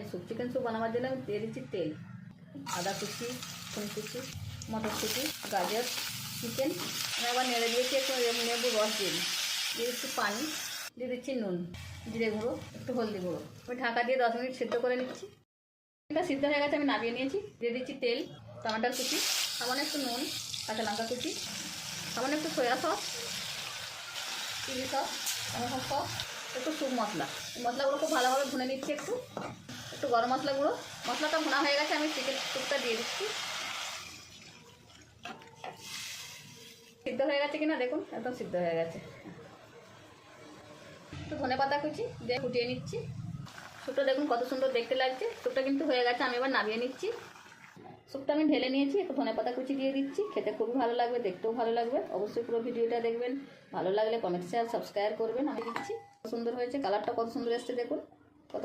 Soup chicken soup বানাবার জন্য আমি দিয়ে দিচ্ছি তেল, আদা কুচি, রসুন কুচি, মটরশুঁটি, গাজর, চিকেন। আমি আবার নেড়ে দিয়েছি, একটু নেবু রস দিয়ে দিচ্ছি পানি, দিয়ে দিচ্ছি নুন, জিরে গুঁড়ো, একটু হলদি গুঁড়ো। আমি ঢাকা দিয়ে 10 মিনিট সিদ্ধ করে নিচ্ছি। এটা সিদ্ধ হয়ে গেছে, আমি নামিয়ে নিয়েছি। দিয়ে দিচ্ছি তেল, টমাটার কুচি, সামান্য একটু নুন, কাঁচা লঙ্কা কুচি, সামান্য একটু soya sauce, chilli sauce, tomato sauce, একটু স্যুপ মশলা। মশলাগুলো খুব ভালোভাবে ভুনে নিচ্ছি। একটু গরম মশলা গুঁড়ো। মশলাটা ভুনা হয়ে গেছে, আমি চিকেন স্যুপটা দিয়ে দিচ্ছি। সিদ্ধ হয়ে গেছে কিনা দেখুন, একদম সিদ্ধ হয়ে গেছে। একটু ধনে পাতা কুচি দিয়ে ফুটিয়ে নিচ্ছি। স্যুপটা দেখুন কত সুন্দর দেখতে লাগছে। স্যুপটা কিন্তু হয়ে গেছে, আমি এবার নামিয়ে নিচ্ছি। স্যুপটা আমি ঢেলে নিয়েছি, একটু ধনে পাতা কুচি দিয়ে দিচ্ছি। খেতে খুবই ভালো লাগবে, দেখতেও ভালো লাগবে। অবশ্যই পুরো ভিডিওটা দেখবেন। ভালো লাগলে কমেন্ট, শেয়ার, সাবস্ক্রাইব করবেন। আমি দিচ্ছি। সুন্দর হয়েছে, কালারটা কত সুন্দর এসছে দেখুন, কত